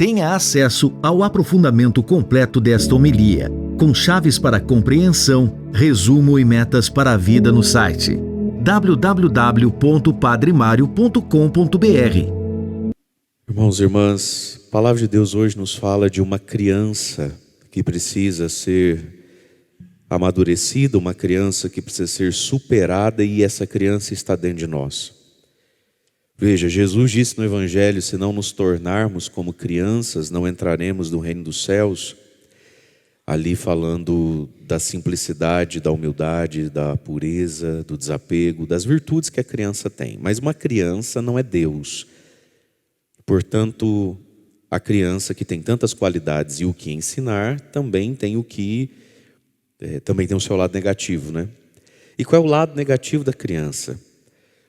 Tenha acesso ao aprofundamento completo desta homilia, com chaves para compreensão, resumo e metas para a vida no site www.padremario.com.br. Irmãos e irmãs, a palavra de Deus hoje nos fala de uma criança que precisa ser amadurecida, uma criança que precisa ser superada, e essa criança está dentro de nós. Veja, Jesus disse no Evangelho: se não nos tornarmos como crianças, não entraremos no reino dos céus. Ali falando da simplicidade, da humildade, da pureza, do desapego, das virtudes que a criança tem. Mas uma criança não é Deus. Portanto, a criança que tem tantas qualidades e o que ensinar, também tem também tem o seu lado negativo, né? E qual é o lado negativo da criança?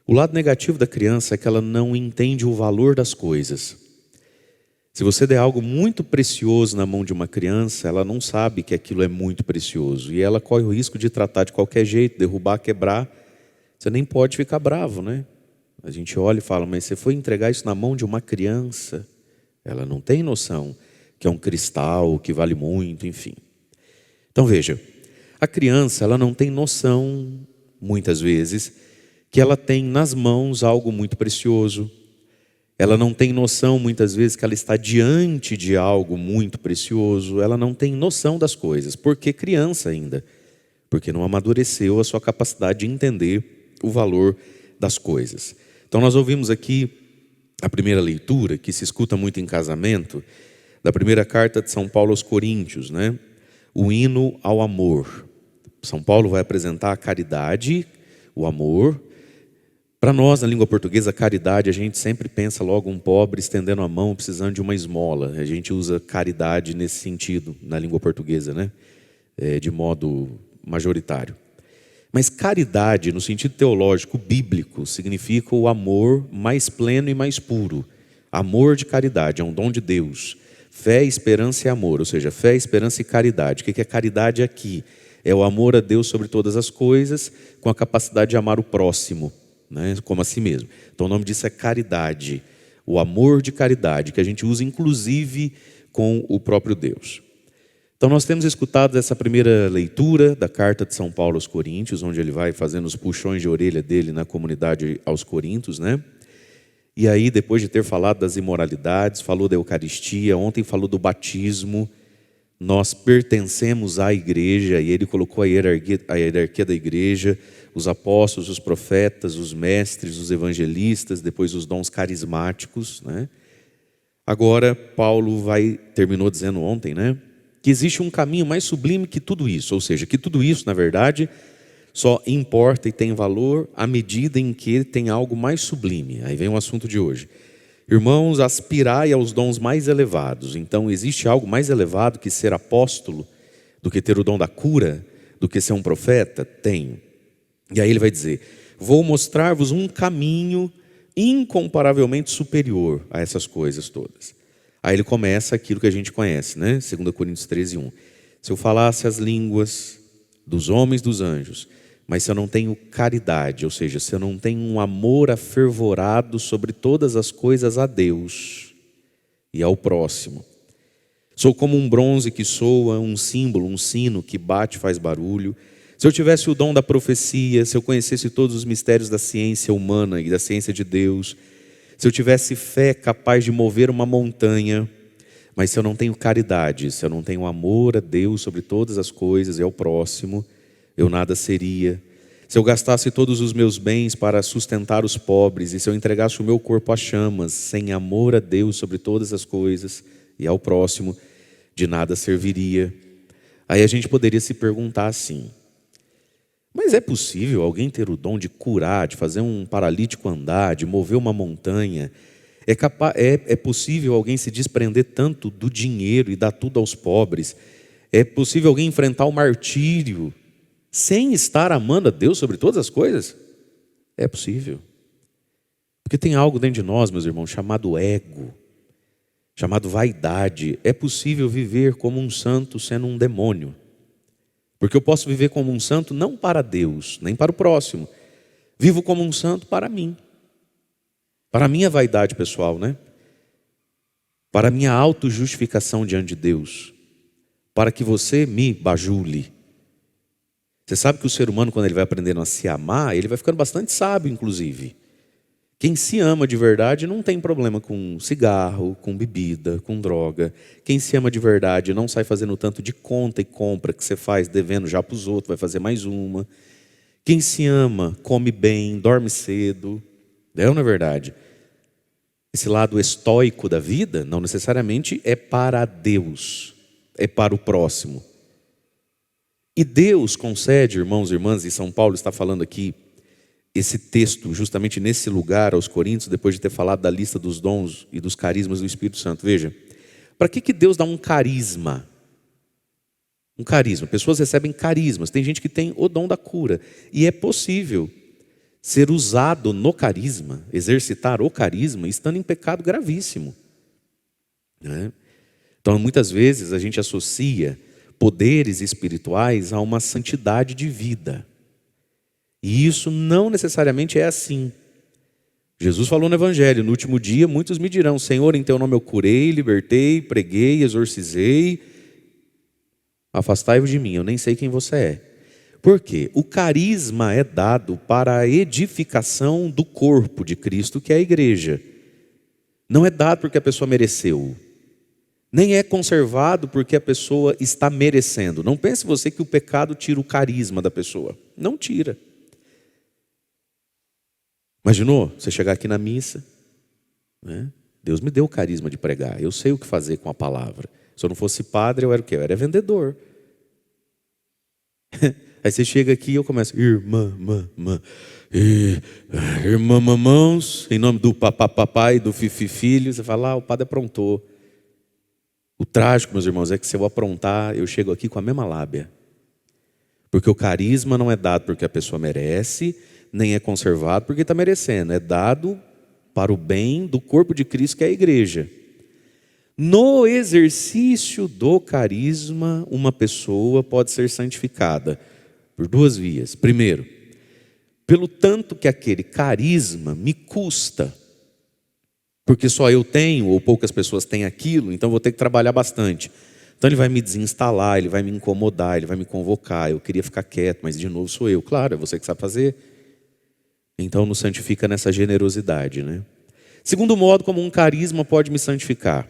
O lado negativo da criança é que ela não entende o valor das coisas. Se você der algo muito precioso na mão de uma criança, ela não sabe que aquilo é muito precioso. E ela corre o risco de tratar de qualquer jeito, derrubar, quebrar. Você nem pode ficar bravo, né? A gente olha e fala: mas você foi entregar isso na mão de uma criança? Ela não tem noção que é um cristal, que vale muito, enfim. Então veja, a criança, ela não tem noção, muitas vezes, que ela tem nas mãos algo muito precioso. Ela não tem noção, muitas vezes, que ela está diante de algo muito precioso. Ela não tem noção das coisas, porque criança ainda, porque não amadureceu a sua capacidade de entender o valor das coisas. Então nós ouvimos aqui a primeira leitura, que se escuta muito em casamento, da primeira carta de São Paulo aos Coríntios, né? O hino ao amor. São Paulo vai apresentar a caridade, o amor. Para nós, na língua portuguesa, a caridade, a gente sempre pensa logo um pobre estendendo a mão, precisando de uma esmola. A gente usa caridade nesse sentido, na língua portuguesa, né? De modo majoritário. Mas caridade, no sentido teológico, bíblico, significa o amor mais pleno e mais puro. Amor de caridade, é um dom de Deus. Fé, esperança e amor, ou seja, fé, esperança e caridade. O que é caridade aqui? É o amor a Deus sobre todas as coisas, com a capacidade de amar o próximo, né, como a si mesmo. Então o nome disso é caridade, o amor de caridade, que a gente usa inclusive com o próprio Deus. Então nós temos escutado essa primeira leitura da carta de São Paulo aos Coríntios, onde ele vai fazendo os puxões de orelha dele na comunidade aos Coríntios, né? E aí, depois de ter falado das imoralidades, falou da Eucaristia, ontem falou do batismo. Nós pertencemos à igreja, e ele colocou a hierarquia da igreja, os apóstolos, os profetas, os mestres, os evangelistas, depois os dons carismáticos, né? Agora, Paulo terminou dizendo ontem, né, que existe um caminho mais sublime que tudo isso, ou seja, que tudo isso, na verdade, só importa e tem valor à medida em que tem algo mais sublime. Aí vem o assunto de hoje. Irmãos, aspirai aos dons mais elevados. Então, existe algo mais elevado que ser apóstolo, do que ter o dom da cura, do que ser um profeta? Tem. E aí ele vai dizer: vou mostrar-vos um caminho incomparavelmente superior a essas coisas todas. Aí ele começa aquilo que a gente conhece, né? 2 Coríntios 13:1. Se eu falasse as línguas dos homens e dos anjos, mas se eu não tenho caridade, ou seja, se eu não tenho um amor afervorado sobre todas as coisas a Deus e ao próximo, sou como um bronze que soa, um símbolo, um sino que bate e faz barulho. Se eu tivesse o dom da profecia, se eu conhecesse todos os mistérios da ciência humana e da ciência de Deus, se eu tivesse fé capaz de mover uma montanha, mas se eu não tenho caridade, se eu não tenho amor a Deus sobre todas as coisas e ao próximo, eu nada seria. Se eu gastasse todos os meus bens para sustentar os pobres, e se eu entregasse o meu corpo às chamas, sem amor a Deus sobre todas as coisas e ao próximo, de nada serviria. Aí a gente poderia se perguntar assim: mas é possível alguém ter o dom de curar, de fazer um paralítico andar, de mover uma montanha? É possível alguém se desprender tanto do dinheiro e dar tudo aos pobres? É possível alguém enfrentar o martírio sem estar amando a Deus sobre todas as coisas? É possível. Porque tem algo dentro de nós, meus irmãos, chamado ego, chamado vaidade. É possível viver como um santo sendo um demônio. Porque eu posso viver como um santo não para Deus, nem para o próximo. Vivo como um santo para mim. Para a minha vaidade pessoal, né? para a minha autojustificação diante de Deus, para que você me bajule. Você sabe que o ser humano, quando ele vai aprendendo a se amar, ele vai ficando bastante sábio, inclusive. Quem se ama de verdade não tem problema com cigarro, com bebida, com droga. Quem se ama de verdade não sai fazendo tanto de conta e compra que você faz devendo já para os outros, vai fazer mais uma. Quem se ama, come bem, dorme cedo. Não é verdade? Esse lado estoico da vida não necessariamente é para Deus, é para o próximo. E Deus concede, irmãos e irmãs, e São Paulo está falando aqui, esse texto justamente nesse lugar aos Coríntios, depois de ter falado da lista dos dons e dos carismas do Espírito Santo. Veja, para que Deus dá um carisma? Um carisma, pessoas recebem carismas, tem gente que tem o dom da cura, e é possível ser usado no carisma, exercitar o carisma, estando em pecado gravíssimo, né? Então muitas vezes a gente associa poderes espirituais a uma santidade de vida, e isso não necessariamente é assim. Jesus falou no Evangelho: no último dia muitos me dirão, Senhor, em teu nome eu curei, libertei, preguei, exorcizei. Afastai-vos de mim, eu nem sei quem você é. Por quê? O carisma é dado para a edificação do corpo de Cristo, que é a igreja. Não é dado porque a pessoa mereceu. Nem é conservado porque a pessoa está merecendo. Não pense você que o pecado tira o carisma da pessoa. Não tira. Imaginou você chegar aqui na missa, né? Deus me deu o carisma de pregar, eu sei o que fazer com a palavra. Se eu não fosse padre, eu era o quê? Eu era vendedor. Aí você chega aqui e eu começo, irmã, mamãos, em nome do papai, do filho. Você fala, o padre aprontou. O trágico, meus irmãos, é que se eu aprontar, eu chego aqui com a mesma lábia. Porque o carisma não é dado porque a pessoa merece, nem é conservado porque está merecendo. É dado para o bem do corpo de Cristo, que é a igreja. No exercício do carisma, uma pessoa pode ser santificada por duas vias. Primeiro, pelo tanto que aquele carisma me custa, porque só eu tenho, ou poucas pessoas têm aquilo, então vou ter que trabalhar bastante. Então ele vai me desinstalar, ele vai me incomodar, ele vai me convocar. Eu queria ficar quieto, mas de novo sou eu. Claro, é você que sabe fazer. Então nos santifica nessa generosidade, né? Segundo modo como um carisma pode me santificar: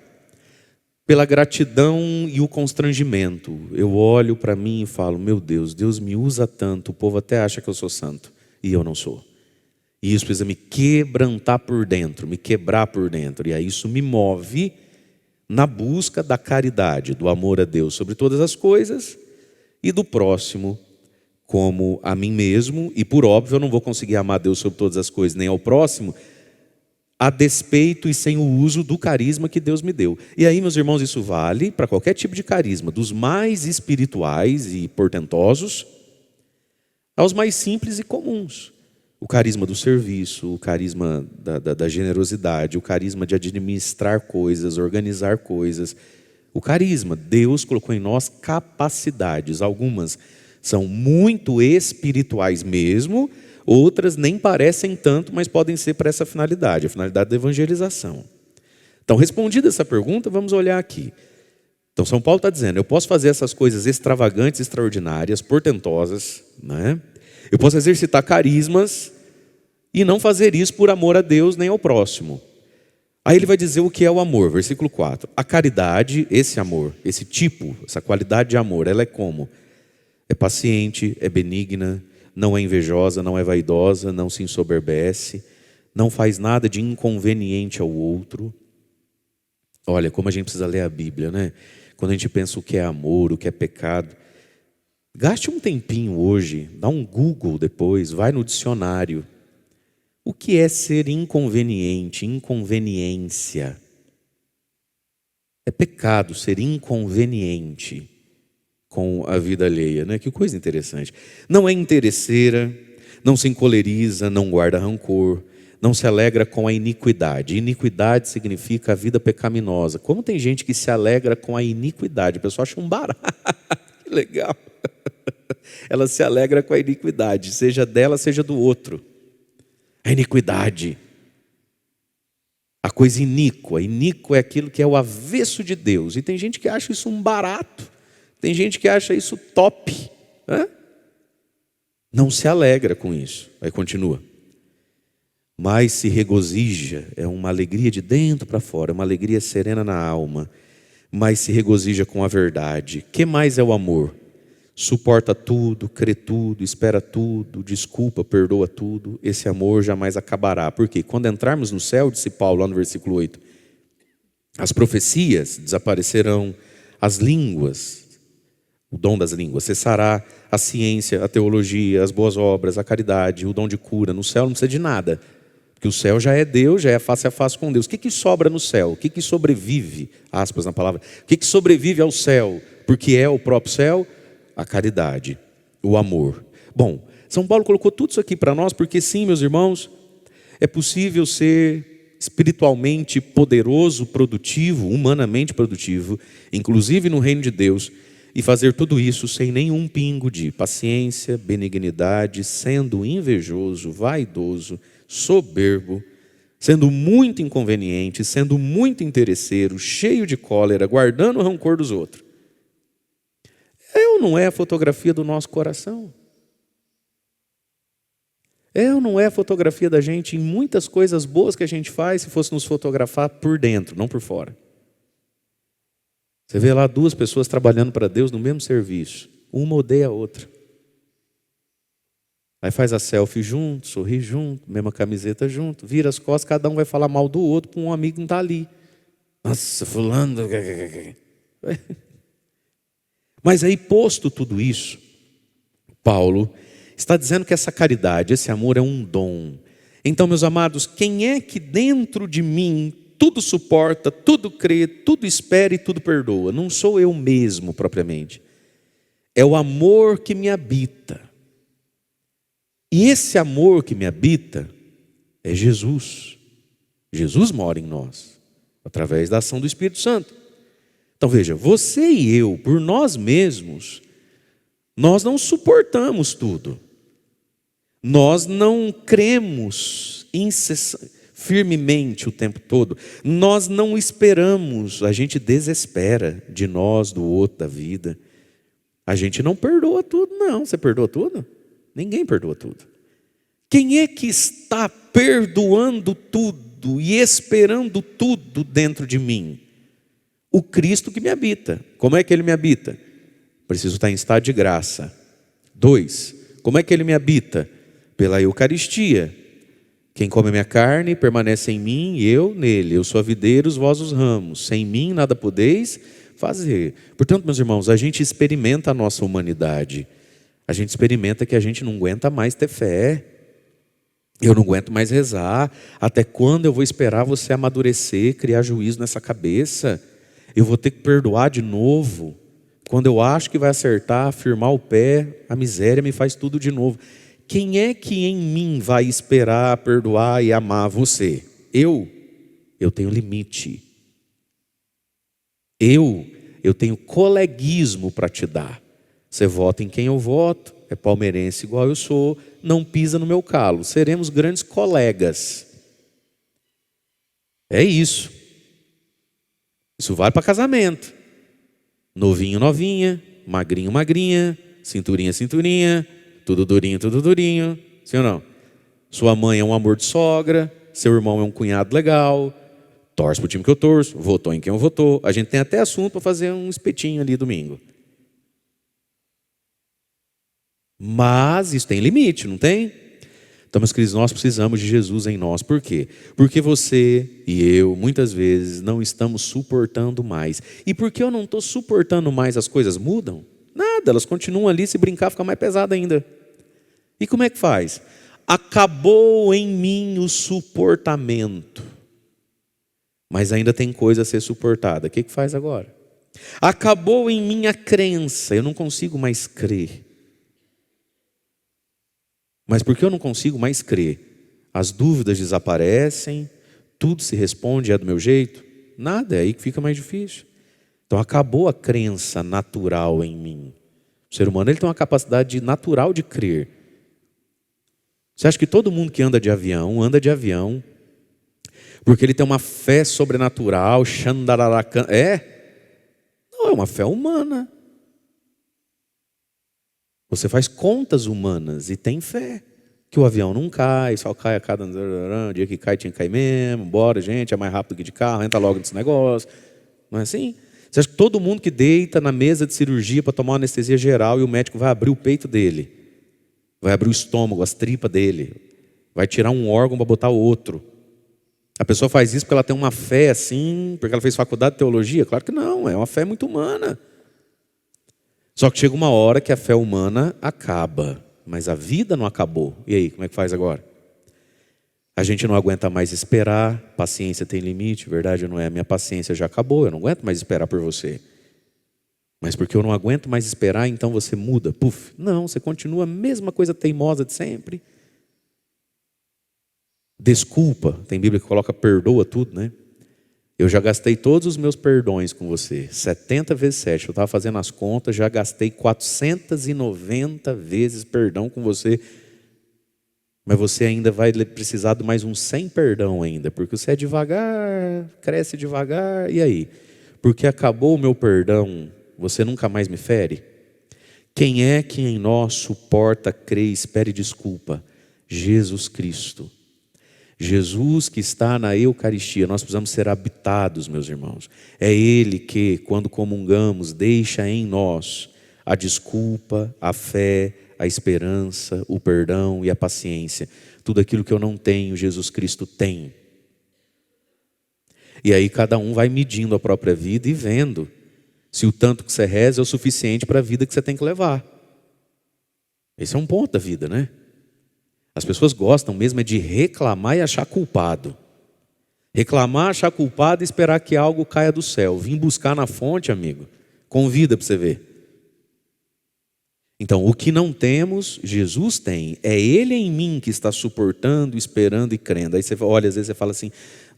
pela gratidão e o constrangimento. Eu olho para mim e falo, meu Deus, Deus me usa tanto, o povo até acha que eu sou santo, e eu não sou. E isso precisa me quebrantar por dentro, me quebrar por dentro. E aí isso me move na busca da caridade, do amor a Deus sobre todas as coisas, e do próximo como a mim mesmo. E por óbvio eu não vou conseguir amar a Deus sobre todas as coisas, nem ao próximo, a despeito e sem o uso do carisma que Deus me deu. E aí, meus irmãos, isso vale para qualquer tipo de carisma, dos mais espirituais e portentosos aos mais simples e comuns. O carisma do serviço, o carisma da generosidade, o carisma de administrar coisas, organizar coisas. O carisma, Deus colocou em nós capacidades. Algumas são muito espirituais mesmo, outras nem parecem tanto, mas podem ser para essa finalidade, a finalidade da evangelização. Então, respondida essa pergunta, vamos olhar aqui. Então, São Paulo está dizendo, eu posso fazer essas coisas extravagantes, extraordinárias, portentosas, né? Eu posso exercitar carismas e não fazer isso por amor a Deus nem ao próximo. Aí ele vai dizer o que é o amor, versículo 4. A caridade, esse amor, esse tipo, essa qualidade de amor, ela é como? É paciente, é benigna, não é invejosa, não é vaidosa, não se ensoberbece, não faz nada de inconveniente ao outro. Olha, como a gente precisa ler a Bíblia, né? Quando a gente pensa o que é amor, o que é pecado. Gaste um tempinho hoje, dá um Google depois, vai no dicionário. O que é ser inconveniente, inconveniência? É pecado ser inconveniente com a vida alheia, né? Que coisa interessante. Não é interesseira, não se encoleriza, não guarda rancor, não se alegra com a iniquidade. Iniquidade significa a vida pecaminosa. Como tem gente que se alegra com a iniquidade? O pessoal acha um barato. Que legal. Ela se alegra com a iniquidade, seja dela, seja do outro. A iniquidade, a coisa iníqua. Iníquo é aquilo que é o avesso de Deus. E tem gente que acha isso um barato. Tem gente que acha isso top. Não se alegra com isso. Aí continua. Mas se regozija, é uma alegria de dentro para fora, uma alegria serena na alma. Mas se regozija com a verdade. Que mais é o amor? Suporta tudo, crê tudo, espera tudo, desculpa, perdoa tudo. Esse amor jamais acabará. Por quê? Quando entrarmos no céu, disse Paulo lá no versículo 8, as profecias desaparecerão, as línguas, o dom das línguas, cessará a ciência, a teologia, as boas obras, a caridade, o dom de cura. No céu não precisa de nada, porque o céu já é Deus, já é face a face com Deus. O que sobra no céu? O que sobrevive, aspas na palavra, o que sobrevive ao céu? Porque é o próprio céu? A caridade, o amor. Bom, São Paulo colocou tudo isso aqui para nós, porque sim, meus irmãos, é possível ser espiritualmente poderoso, produtivo, humanamente produtivo, inclusive no reino de Deus, e fazer tudo isso sem nenhum pingo de paciência, benignidade, sendo invejoso, vaidoso, soberbo, sendo muito inconveniente, sendo muito interesseiro, cheio de cólera, guardando o rancor dos outros. É ou não é a fotografia do nosso coração? É ou não é a fotografia da gente em muitas coisas boas que a gente faz, se fosse nos fotografar por dentro, não por fora? Você vê lá duas pessoas trabalhando para Deus no mesmo serviço. Uma odeia a outra. Aí faz a selfie junto, sorri junto, mesma camiseta junto, vira as costas, cada um vai falar mal do outro para um amigo que não está ali. Nossa, fulano... Mas aí, posto tudo isso, Paulo está dizendo que essa caridade, esse amor é um dom. Então, meus amados, quem é que dentro de mim tudo suporta, tudo crê, tudo espera e tudo perdoa? Não sou eu mesmo propriamente. É o amor que me habita. E esse amor que me habita é Jesus. Jesus mora em nós, através da ação do Espírito Santo. Então veja, você e eu, por nós mesmos, nós não suportamos tudo. Nós não cremos firmemente o tempo todo. Nós não esperamos, a gente desespera de nós, do outro, da vida. A gente não perdoa tudo, não. Você perdoa tudo? Ninguém perdoa tudo. Quem é que está perdoando tudo e esperando tudo dentro de mim? O Cristo que me habita. Como é que Ele me habita? Preciso estar em estado de graça. 2, como é que Ele me habita? Pela Eucaristia. Quem come a minha carne permanece em mim e eu nele. Eu sou a videira, vós os ramos. Sem mim nada podeis fazer. Portanto, meus irmãos, a gente experimenta a nossa humanidade. A gente experimenta que a gente não aguenta mais ter fé. Eu não aguento mais rezar. Até quando eu vou esperar você amadurecer, criar juízo nessa cabeça? Eu vou ter que perdoar de novo. Quando eu acho que vai acertar, firmar o pé, a miséria me faz tudo de novo. Quem é que em mim vai esperar, perdoar e amar você? Eu tenho limite. Eu tenho coleguismo para te dar. Você vota em quem eu voto, é palmeirense igual eu sou, não pisa no meu calo. Seremos grandes colegas. É isso. Isso vale para casamento. Novinho, novinha, magrinho, magrinha, cinturinha, cinturinha, tudo durinho. Sim ou não? Sua mãe é um amor de sogra, seu irmão é um cunhado legal, torce pro time que eu torço, votou em quem eu votou. A gente tem até assunto para fazer um espetinho ali domingo. Mas isso tem limite, não tem? Então, meus queridos, nós precisamos de Jesus em nós. Por quê? Porque você e eu, muitas vezes, não estamos suportando mais. E porque eu não estou suportando mais, as coisas mudam? Nada, elas continuam ali, se brincar fica mais pesado ainda. E como é que faz? Acabou em mim o suportamento. Mas ainda tem coisa a ser suportada. O que faz agora? Acabou em mim a crença, eu não consigo mais crer. Mas porque eu não consigo mais crer, as dúvidas desaparecem, tudo se responde, é do meu jeito? Nada, é aí que fica mais difícil. Então acabou a crença natural em mim. O ser humano ele tem uma capacidade natural de crer. Você acha que todo mundo que anda de avião Porque ele tem uma fé sobrenatural, xandararacan. Não, é uma fé humana. Você faz contas humanas e tem fé. Que o avião não cai, só cai a cada dia que cai tinha que cair mesmo. Bora, gente, é mais rápido que de carro, entra logo nesse negócio. Não é assim? Você acha que todo mundo que deita na mesa de cirurgia para tomar uma anestesia geral e o médico vai abrir o peito dele, vai abrir o estômago, as tripas dele, vai tirar um órgão para botar outro. A pessoa faz isso porque ela tem uma fé assim, porque ela fez faculdade de teologia? Claro que não, é uma fé muito humana. Só que chega uma hora que a fé humana acaba, mas a vida não acabou. E aí, como é que faz agora? A gente não aguenta mais esperar, paciência tem limite, verdade ou não é? Minha paciência já acabou, eu não aguento mais esperar por você. Mas porque eu não aguento mais esperar, então você muda. Puf, não, você continua a mesma coisa teimosa de sempre. Desculpa, tem Bíblia que coloca perdoa tudo, né? Eu já gastei todos os meus perdões com você, 70 vezes 7, eu estava fazendo as contas, já gastei 490 vezes perdão com você, mas você ainda vai precisar de mais uns 100 perdão ainda, porque você é devagar, cresce devagar, e aí? Porque acabou o meu perdão, você nunca mais me fere? Quem é que em nós suporta, crê e espere desculpa? Jesus Cristo. Jesus que está na Eucaristia, nós precisamos ser habitados, meus irmãos. É Ele que, quando comungamos, deixa em nós a desculpa, a fé, a esperança, o perdão e a paciência. Tudo aquilo que eu não tenho, Jesus Cristo tem. E aí cada um vai medindo a própria vida e vendo se o tanto que você reza é o suficiente para a vida que você tem que levar. Esse é um ponto da vida, né? As pessoas gostam mesmo é de reclamar e achar culpado. Reclamar, achar culpado e esperar que algo caia do céu. Vim buscar na fonte, amigo. Convida para você ver. Então, o que não temos, Jesus tem. É Ele em mim que está suportando, esperando e crendo. Aí você olha, às vezes você fala assim,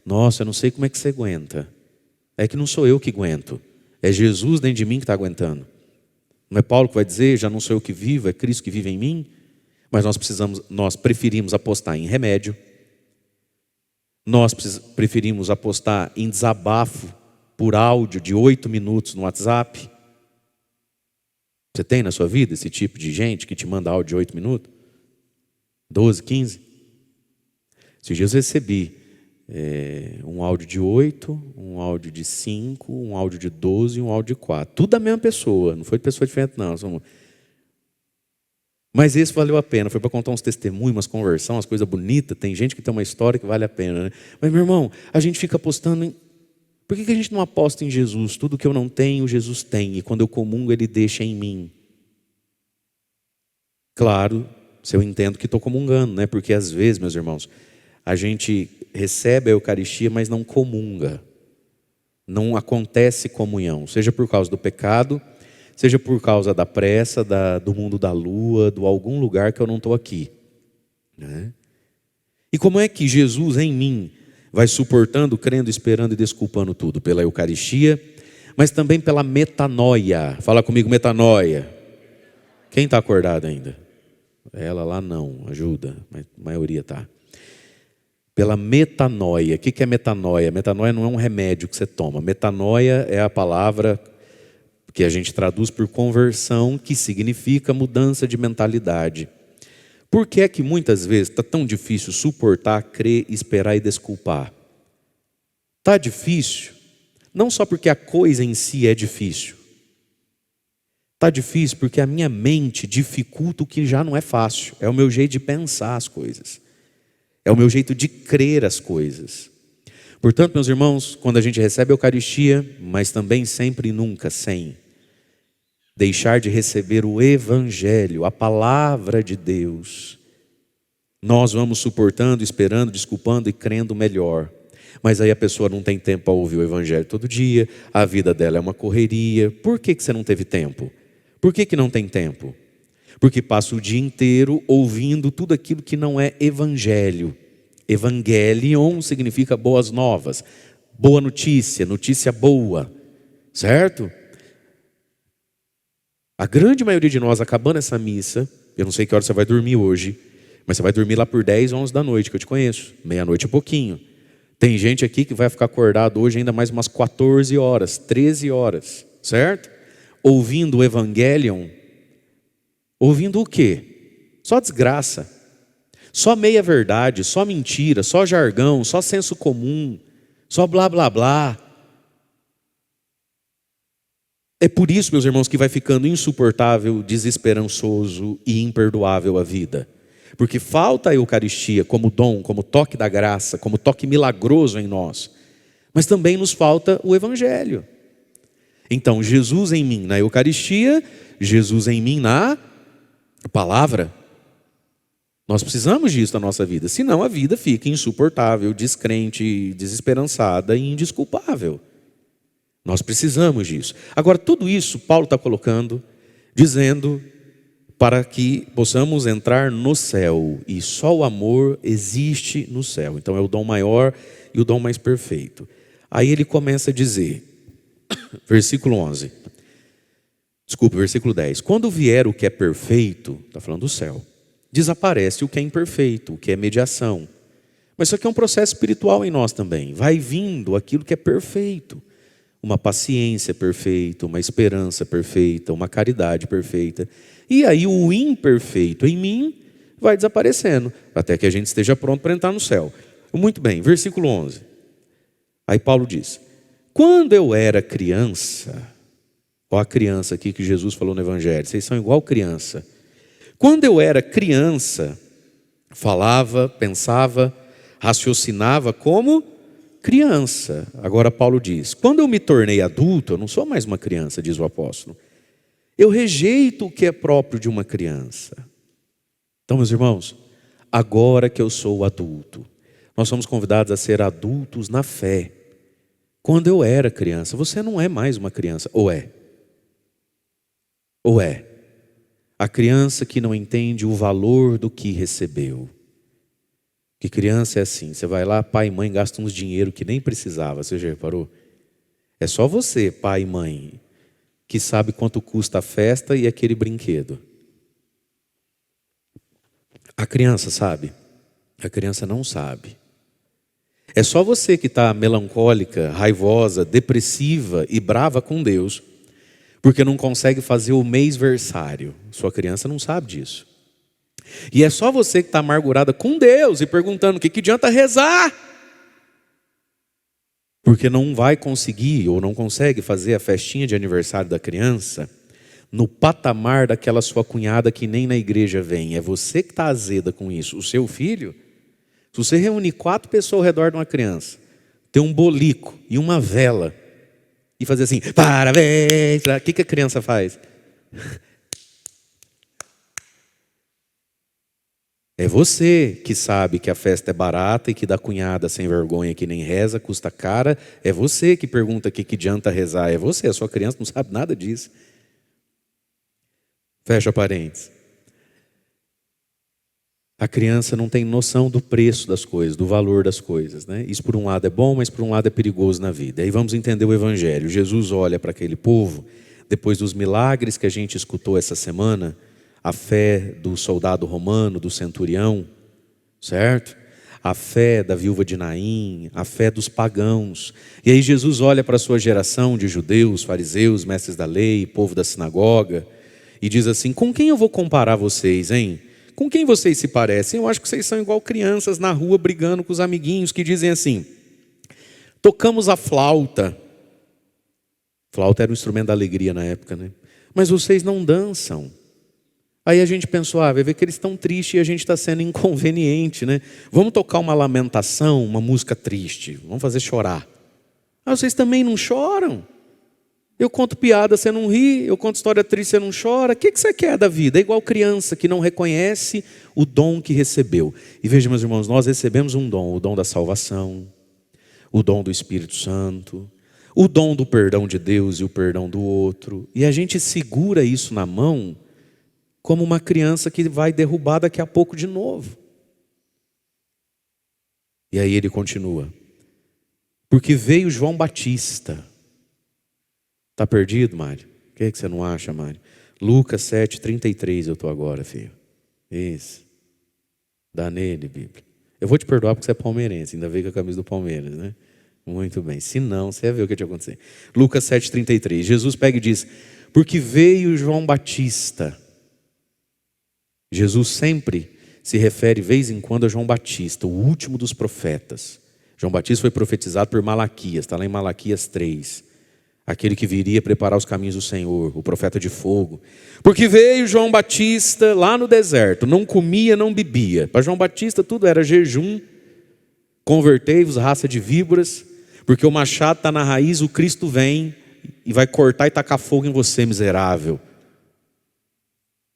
nossa, eu não sei como é que você aguenta. É que não sou eu que aguento. É Jesus dentro de mim que está aguentando. Não é Paulo que vai dizer, já não sou eu que vivo, é Cristo que vive em mim? Mas nós preferimos apostar em remédio, nós preferimos apostar em desabafo por áudio de 8 minutos no WhatsApp. Você tem na sua vida esse tipo de gente que te manda áudio de 8 minutos? 12, 15? Esses dias eu recebi um áudio de 8, um áudio de 5, um áudio de 12 e um áudio de 4. Tudo da mesma pessoa, não foi de pessoa diferente não. Mas esse valeu a pena, foi para contar uns testemunhos, umas conversões, umas coisas bonitas. Tem gente que tem uma história que vale a pena, né? Mas meu irmão, a gente fica apostando em... Por que a gente não aposta em Jesus? Tudo que eu não tenho, Jesus tem. E quando eu comungo, Ele deixa em mim. Claro, se eu entendo que estou comungando, né? Porque às vezes, meus irmãos, a gente recebe a Eucaristia, mas não comunga. Não acontece comunhão. Seja por causa do pecado, seja por causa da pressa, do mundo da lua, de algum lugar que eu não estou aqui, né? E como é que Jesus em mim vai suportando, crendo, esperando e desculpando tudo? Pela Eucaristia, mas também pela metanoia. Fala comigo, metanoia. Quem está acordado ainda? Ela lá não, ajuda, mas a maioria está. Pela metanoia. O que é metanoia? Metanoia não é um remédio que você toma. Metanoia é a palavra que a gente traduz por conversão, que significa mudança de mentalidade. Por que é que muitas vezes está tão difícil suportar, crer, esperar e desculpar? Está difícil, não só porque a coisa em si é difícil. Está difícil porque a minha mente dificulta o que já não é fácil. É o meu jeito de pensar as coisas. É o meu jeito de crer as coisas. Portanto, meus irmãos, quando a gente recebe a Eucaristia, mas também sempre e nunca sem deixar de receber o Evangelho, a palavra de Deus, nós vamos suportando, esperando, desculpando e crendo melhor. Mas aí a pessoa não tem tempo para ouvir o Evangelho todo dia, a vida dela é uma correria. Por que você não teve tempo? Por que não tem tempo? Porque passa o dia inteiro ouvindo tudo aquilo que não é Evangelho. Evangelion significa boas novas, boa notícia, notícia boa, certo? A grande maioria de nós, acabando essa missa, eu não sei que hora você vai dormir hoje, mas você vai dormir lá por 10, 11 da noite, que eu te conheço, meia-noite e pouquinho. Tem gente aqui que vai ficar acordado hoje ainda mais umas 14 horas, 13 horas, certo? Ouvindo o Evangelion. Ouvindo o quê? Só desgraça. Só meia verdade, só mentira, só jargão, só senso comum, só blá blá blá. É por isso, meus irmãos, que vai ficando insuportável, desesperançoso e imperdoável a vida. Porque falta a Eucaristia como dom, como toque da graça, como toque milagroso em nós. Mas também nos falta o Evangelho. Então, Jesus em mim na Eucaristia, Jesus em mim na palavra. Nós precisamos disso na nossa vida, senão a vida fica insuportável, descrente, desesperançada e indesculpável. Nós precisamos disso. Agora, tudo isso Paulo está colocando, dizendo para que possamos entrar no céu. E só o amor existe no céu. Então é o dom maior e o dom mais perfeito. Aí ele começa a dizer, versículo 10. Quando vier o que é perfeito, está falando do céu, desaparece o que é imperfeito, o que é mediação. Mas isso aqui é um processo espiritual em nós também. Vai vindo aquilo que é perfeito. Uma paciência perfeita, uma esperança perfeita, uma caridade perfeita. E aí o imperfeito em mim vai desaparecendo, até que a gente esteja pronto para entrar no céu. Muito bem, versículo 11. Aí Paulo diz, quando eu era criança, ó a criança aqui que Jesus falou no Evangelho, vocês são igual criança. Quando eu era criança, falava, pensava, raciocinava como criança. Agora Paulo diz, quando eu me tornei adulto, eu não sou mais uma criança, diz o apóstolo. Eu rejeito o que é próprio de uma criança. Então, meus irmãos, agora que eu sou adulto, nós somos convidados a ser adultos na fé. Quando eu era criança, você não é mais uma criança, ou é? Ou é? A criança que não entende o valor do que recebeu. Que criança é assim, você vai lá, pai e mãe gastam uns dinheiro que nem precisava, você já reparou? É só você, pai e mãe, que sabe quanto custa a festa e aquele brinquedo. A criança sabe? A criança não sabe. É só você que está melancólica, raivosa, depressiva e brava com Deus, porque não consegue fazer o mêsversário. Sua criança não sabe disso. E é só você que está amargurada com Deus e perguntando o que adianta rezar, porque não vai conseguir ou não consegue fazer a festinha de aniversário da criança no patamar daquela sua cunhada que nem na igreja vem. É você que está azeda com isso. O seu filho, se você reunir 4 pessoas ao redor de uma criança, ter um bolico e uma vela e fazer assim, parabéns, o que a criança faz? É você que sabe que a festa é barata e que da cunhada sem vergonha que nem reza, custa cara. É você que pergunta o que adianta rezar. É você, a sua criança não sabe nada disso. Fecha parênteses. A criança não tem noção do preço das coisas, do valor das coisas, né? Isso por um lado é bom, mas por um lado é perigoso na vida. Aí vamos entender o Evangelho. Jesus olha para aquele povo, depois dos milagres que a gente escutou essa semana, a fé do soldado romano, do centurião, certo? A fé da viúva de Naim, a fé dos pagãos. E aí Jesus olha para a sua geração de judeus, fariseus, mestres da lei, povo da sinagoga, e diz assim, com quem eu vou comparar vocês, hein? Com quem vocês se parecem? Eu acho que vocês são igual crianças na rua brigando com os amiguinhos que dizem assim, tocamos a flauta. Flauta era um instrumento da alegria na época, né? Mas vocês não dançam. Aí a gente pensou, vai ver que eles estão tristes e a gente está sendo inconveniente, né? Vamos tocar uma lamentação, uma música triste, vamos fazer chorar. Vocês também não choram? Eu conto piada, você não ri, eu conto história triste, você não chora. O que você quer da vida? É igual criança que não reconhece o dom que recebeu. E veja, meus irmãos, nós recebemos um dom, o dom da salvação, o dom do Espírito Santo, o dom do perdão de Deus e o perdão do outro. E a gente segura isso na mão como uma criança que vai derrubar daqui a pouco de novo. E aí ele continua. Porque veio João Batista. Está perdido, Mário? O que você não acha, Mário? Lucas 7:33 eu estou agora, filho. Isso. Dá nele, Bíblia. Eu vou te perdoar porque você é palmeirense, ainda veio com a camisa do Palmeiras, né? Muito bem. Se não, você ia ver o que ia acontecer. Lucas 7,33. Jesus pega e diz: porque veio João Batista. Jesus sempre se refere, vez em quando, a João Batista, o último dos profetas. João Batista foi profetizado por Malaquias, está lá em Malaquias 3. Aquele que viria preparar os caminhos do Senhor, o profeta de fogo. Porque veio João Batista lá no deserto, não comia, não bebia. Para João Batista tudo era jejum, convertei-vos, raça de víboras, porque o machado está na raiz, o Cristo vem e vai cortar e tacar fogo em você, miserável.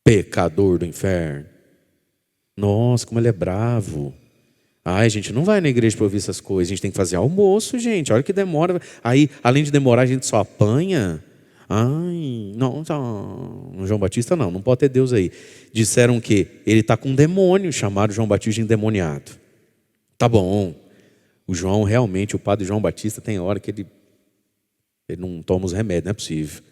Pecador do inferno. Nossa, como ele é bravo. Ai, gente, não vai na igreja para ouvir essas coisas. A gente tem que fazer almoço, gente. Olha que demora. Aí, além de demorar, a gente só apanha. Ai, não, no João Batista não pode ter Deus aí. Disseram que ele está com um demônio, chamaram João Batista de endemoniado. Tá bom. O João, realmente, o padre João Batista, tem hora que ele não toma os remédios, não é possível.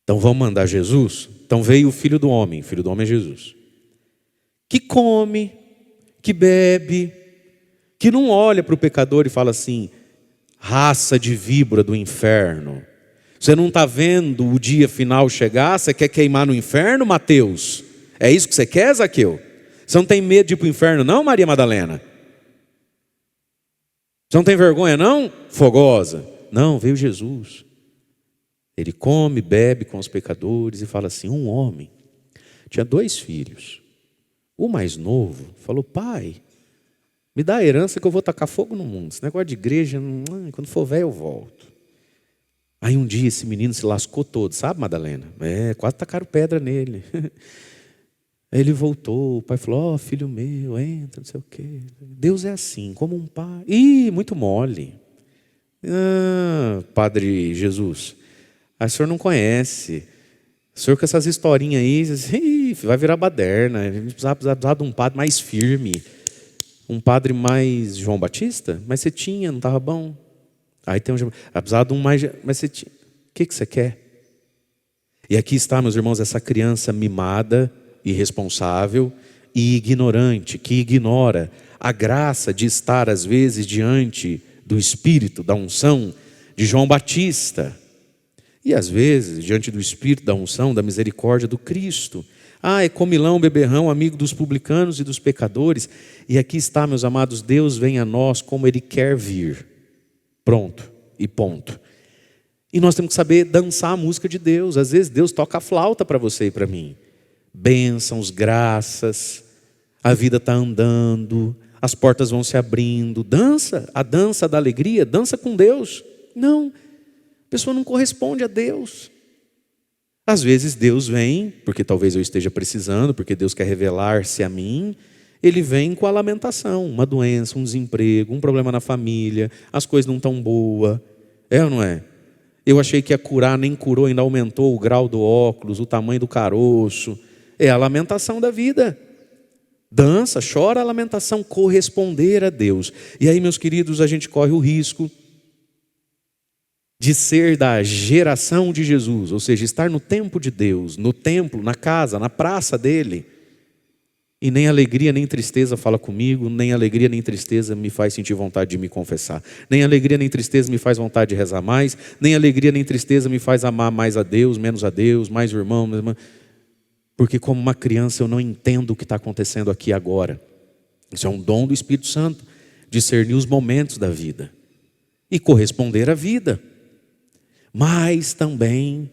Então vamos mandar Jesus? Então veio o Filho do Homem é Jesus. Que come, que bebe, que não olha para o pecador e fala assim: raça de víbora do inferno. Você não está vendo o dia final chegar? Você quer queimar no inferno, Mateus? É isso que você quer, Zaqueu? Você não tem medo de ir para o inferno não, Maria Madalena? Você não tem vergonha não, fogosa? Não, veio Jesus. Ele come, bebe com os pecadores e fala assim: um homem tinha 2 filhos. O mais novo falou: pai, me dá a herança que eu vou tacar fogo no mundo. Esse negócio de igreja, quando for velho eu volto. Aí um dia esse menino se lascou todo, sabe, Madalena? Quase tacaram pedra nele. Aí ele voltou, o pai falou: filho meu, entra, não sei o quê. Deus é assim, como um pai. Ih, muito mole. Padre Jesus, o senhor não conhece. O senhor com essas historinhas aí, vai virar baderna. A gente precisava de um padre mais firme. Um padre mais João Batista? Mas você tinha, não estava bom? Aí tem precisava de um mais... Mas você tinha... O que você quer? E aqui está, meus irmãos, essa criança mimada, irresponsável e ignorante, que ignora a graça de estar, às vezes, diante do Espírito, da unção de João Batista. E às vezes, diante do Espírito, da unção, da misericórdia do Cristo. É comilão, beberrão, amigo dos publicanos e dos pecadores. E aqui está, meus amados, Deus vem a nós como Ele quer vir. Pronto e ponto. E nós temos que saber dançar a música de Deus. Às vezes Deus toca a flauta para você e para mim. Bênçãos, graças, a vida está andando, as portas vão se abrindo. Dança, a dança da alegria, dança com Deus. Não, a pessoa não corresponde a Deus. Às vezes Deus vem, porque talvez eu esteja precisando, porque Deus quer revelar-se a mim. Ele vem com a lamentação, uma doença, um desemprego, um problema na família, as coisas não estão boas. É ou não é? Eu achei que ia curar, nem curou, ainda aumentou o grau do óculos, o tamanho do caroço. É a lamentação da vida. Dança, chora a lamentação, corresponder a Deus. E aí, meus queridos, a gente corre o risco de ser da geração de Jesus, ou seja, estar no tempo de Deus, no templo, na casa, na praça dele. E nem alegria nem tristeza fala comigo, nem alegria nem tristeza me faz sentir vontade de me confessar. Nem alegria nem tristeza me faz vontade de rezar mais, nem alegria nem tristeza me faz amar mais a Deus, menos a Deus, mais o irmão, menos irmã. Porque como uma criança eu não entendo o que está acontecendo aqui agora. Isso é um dom do Espírito Santo, discernir os momentos da vida e corresponder à vida. Mas também,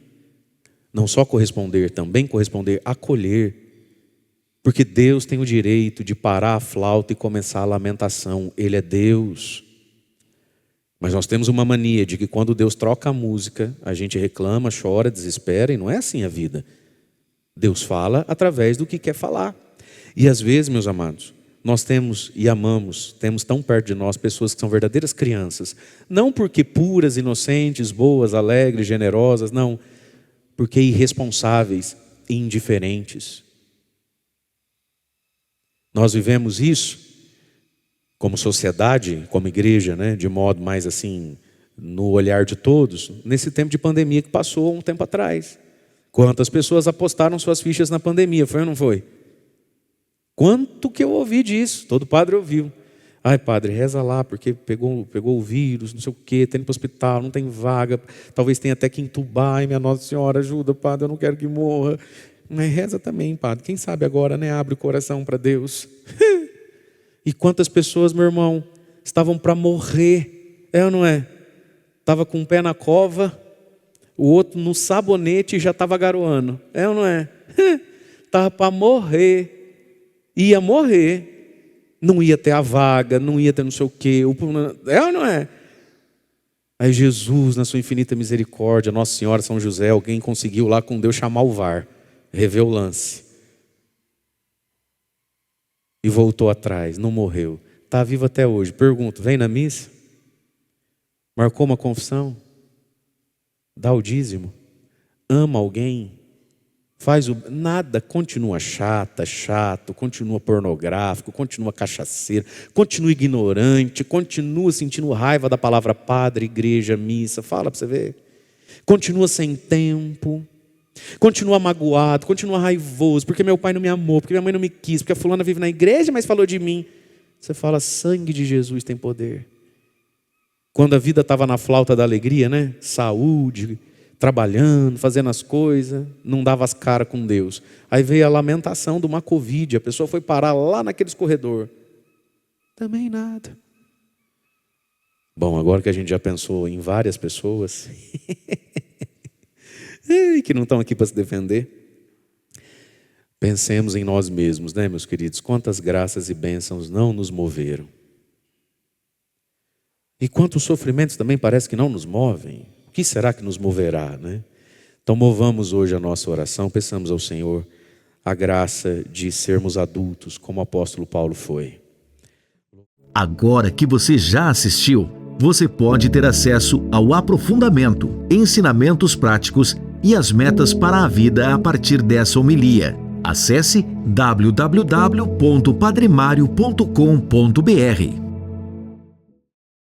não só corresponder, também corresponder, acolher. Porque Deus tem o direito de parar a flauta e começar a lamentação. Ele é Deus. Mas nós temos uma mania de que quando Deus troca a música, a gente reclama, chora, desespera, e não é assim a vida. Deus fala através do que quer falar. E às vezes, meus amados, nós temos e amamos, temos tão perto de nós pessoas que são verdadeiras crianças. Não porque puras, inocentes, boas, alegres, generosas, não. Porque irresponsáveis e indiferentes. Nós vivemos isso como sociedade, como igreja, né, de modo mais assim, no olhar de todos, nesse tempo de pandemia que passou um tempo atrás. Quantas pessoas apostaram suas fichas na pandemia, foi ou não foi? Quanto que eu ouvi disso? Todo padre ouviu. Ai, padre, reza lá, porque pegou o vírus, não sei o quê, tem que ir para o hospital, não tem vaga, talvez tenha até que entubar. Ai, minha Nossa Senhora, ajuda, padre, eu não quero que morra. Mas reza também, padre. Quem sabe agora, né? Abre o coração para Deus. E quantas pessoas, meu irmão, estavam para morrer, é ou não é? Estava com um pé na cova, o outro no sabonete e já estava garoando, é ou não é? Estava para morrer, ia morrer. Não ia ter a vaga, não ia ter não sei o quê. É ou não é? Aí Jesus, na sua infinita misericórdia, Nossa Senhora, São José, alguém conseguiu lá com Deus chamar o VAR, rever o lance. E voltou atrás, não morreu. Está vivo até hoje. Pergunto, vem na missa? Marcou uma confissão? Dá o dízimo? Ama alguém? Nada, continua chato, continua pornográfico, continua cachaceiro, continua ignorante, continua sentindo raiva da palavra padre, igreja, missa, fala para você ver. Continua sem tempo, continua magoado, continua raivoso, porque meu pai não me amou, porque minha mãe não me quis, porque a fulana vive na igreja, mas falou de mim. Você fala, sangue de Jesus tem poder. Quando a vida estava na flauta da alegria, né? Saúde, trabalhando, fazendo as coisas, não dava as caras com Deus. Aí veio a lamentação de uma Covid, a pessoa foi parar lá naqueles corredor. Também nada. Bom, agora que a gente já pensou em várias pessoas que não estão aqui para se defender, pensemos em nós mesmos, né, meus queridos? Quantas graças e bênçãos não nos moveram. E quantos sofrimentos também parece que não nos movem. O que será que nos moverá, né? Então movamos hoje a nossa oração, peçamos ao Senhor a graça de sermos adultos, como o apóstolo Paulo foi. Agora que você já assistiu, você pode ter acesso ao aprofundamento, ensinamentos práticos e as metas para a vida a partir dessa homilia. Acesse www.padremario.com.br.